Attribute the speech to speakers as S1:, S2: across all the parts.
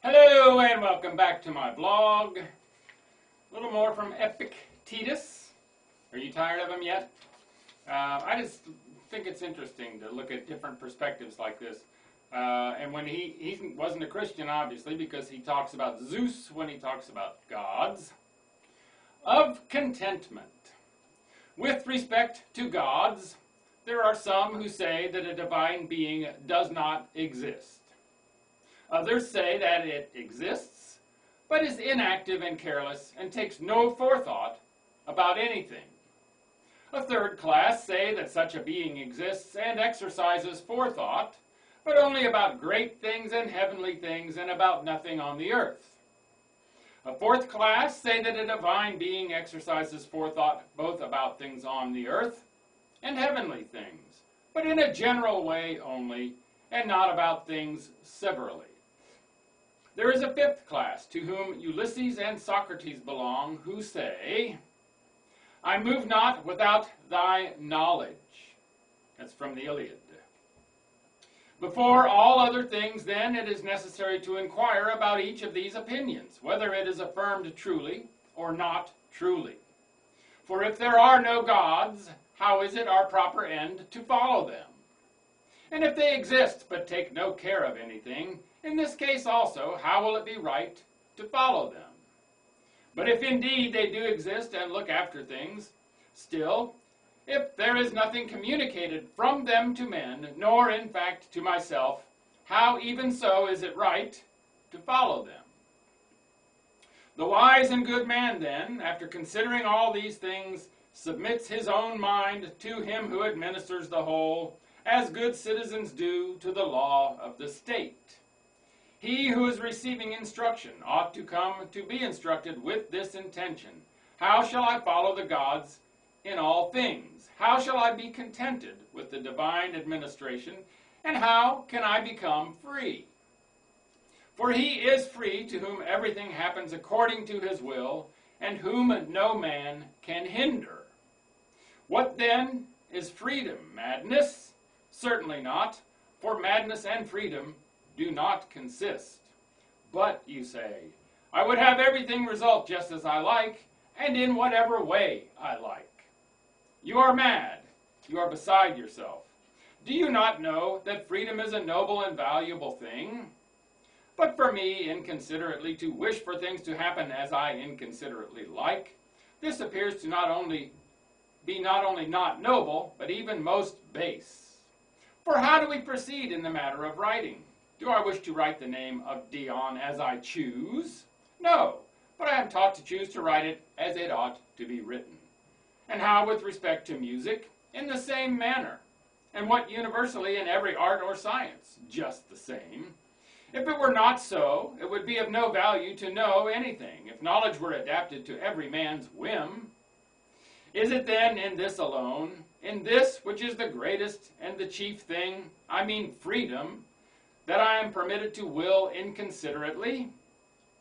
S1: Hello and welcome back to my blog. A little more from Epictetus. Are you tired of him yet? I just think it's interesting to look at different perspectives like this. And when he wasn't a Christian, obviously, because he talks about Zeus when he talks about gods. Of contentment. With respect to gods, there are some who say that a divine being does not exist. Others say that it exists, but is inactive and careless and takes no forethought about anything. A third class say that such a being exists and exercises forethought, but only about great things and heavenly things and about nothing on the earth. A fourth class say that a divine being exercises forethought both about things on the earth and heavenly things, but in a general way only, and not about things severally. There is a fifth class to whom Ulysses and Socrates belong, who say, I move not without thy knowledge. That's from the Iliad. Before all other things, then, it is necessary to inquire about each of these opinions, whether it is affirmed truly or not truly. For if there are no gods, how is it our proper end to follow them? And if they exist but take no care of anything, in this case also, how will it be right to follow them? But if indeed they do exist and look after things, still, if there is nothing communicated from them to men, nor in fact to myself, how even so is it right to follow them? The wise and good man then, after considering all these things, submits his own mind to him who administers the whole, as good citizens do to the law of the state. He who is receiving instruction ought to come to be instructed with this intention. How shall I follow the gods in all things? How shall I be contented with the divine administration? And how can I become free? For he is free to whom everything happens according to his will, and whom no man can hinder. What then is freedom? Madness? Certainly not, for madness and freedom do not consist. But, you say, I would have everything result just as I like, and in whatever way I like. You are mad. You are beside yourself. Do you not know that freedom is a noble and valuable thing? But for me, inconsiderately, to wish for things to happen as I inconsiderately like, this appears to be not only not noble, but even most base. For how do we proceed in the matter of writing? Do I wish to write the name of Dion as I choose? No, but I am taught to choose to write it as it ought to be written. And how with respect to music? In the same manner. And what universally in every art or science? Just the same. If it were not so, it would be of no value to know anything, if knowledge were adapted to every man's whim. Is it then in this alone, in this which is the greatest and the chief thing, I mean freedom, that I am permitted to will inconsiderately?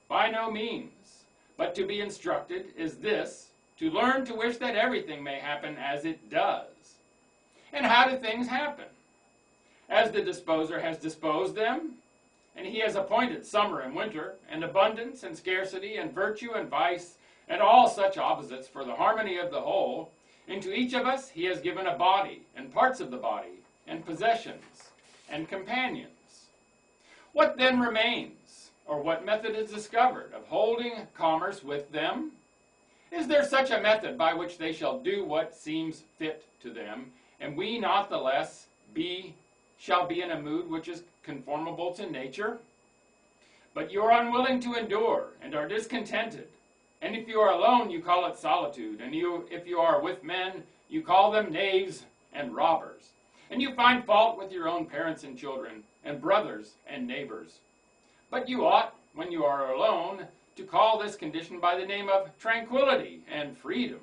S1: By no means. But to be instructed is this, to learn to wish that everything may happen as it does. And how do things happen? As the disposer has disposed them, and he has appointed summer and winter, and abundance and scarcity, and virtue and vice, and all such opposites for the harmony of the whole, into each of us he has given a body, and parts of the body, and possessions, and companions. What then remains, or what method is discovered of holding commerce with them? Is there such a method by which they shall do what seems fit to them, and we not the less shall be in a mood which is conformable to nature? But you are unwilling to endure, and are discontented. And if you are alone, you call it solitude, and if you are with men, you call them knaves and robbers. And you find fault with your own parents and children, and brothers and neighbors. But you ought, when you are alone, to call this condition by the name of tranquility and freedom,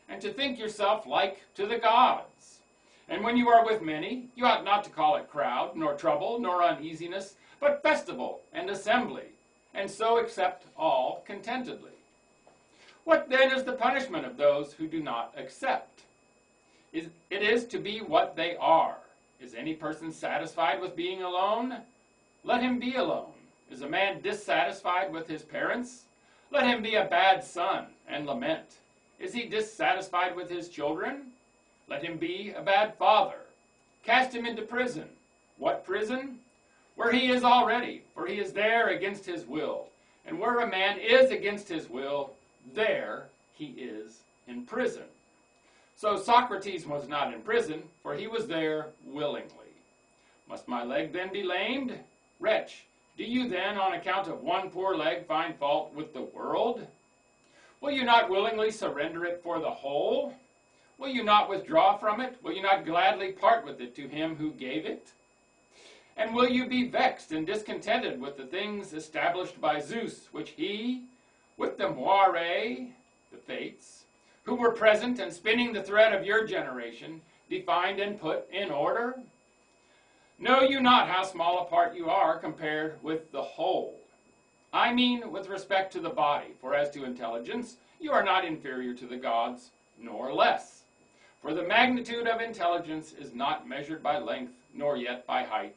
S1: and to think yourself like to the gods. And when you are with many, you ought not to call it crowd, nor trouble, nor uneasiness, but festival and assembly, and so accept all contentedly. What then is the punishment of those who do not accept? It is to be what they are. Is any person satisfied with being alone? Let him be alone. Is a man dissatisfied with his parents? Let him be a bad son and lament. Is he dissatisfied with his children? Let him be a bad father. Cast him into prison. What prison? Where he is already, for he is there against his will. And where a man is against his will, there he is in prison. So Socrates was not in prison, for he was there willingly. Must my leg then be lamed? Wretch, do you then, on account of one poor leg, find fault with the world? Will you not willingly surrender it for the whole? Will you not withdraw from it? Will you not gladly part with it to him who gave it? And will you be vexed and discontented with the things established by Zeus, which he, with the moire, the fates, who were present and spinning the thread of your generation, defined and put in order? Know you not how small a part you are compared with the whole? I mean with respect to the body, for as to intelligence, you are not inferior to the gods, nor less. For the magnitude of intelligence is not measured by length, nor yet by height,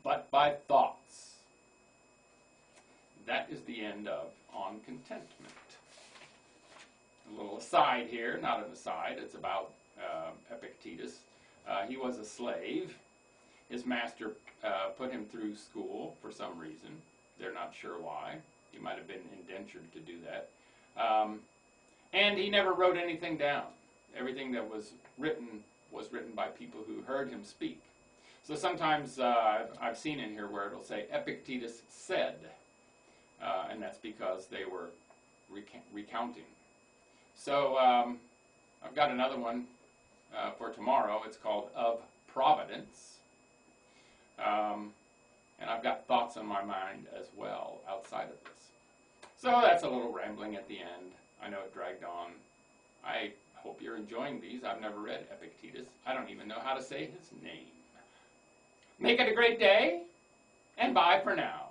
S1: but by thoughts. That is the end of On Contentment. A little aside here, not an aside, it's about Epictetus. He was a slave. His master put him through school for some reason. They're not sure why. He might have been indentured to do that. And he never wrote anything down. Everything that was written by people who heard him speak. So sometimes I've seen in here where it'll say Epictetus said, and that's because they were recounting. So I've got another one for tomorrow. It's called Of Providence. And I've got thoughts on my mind as well outside of this. So that's a little rambling at the end. I know it dragged on. I hope you're enjoying these. I've never read Epictetus. I don't even know how to say his name. Make it a great day, and bye for now.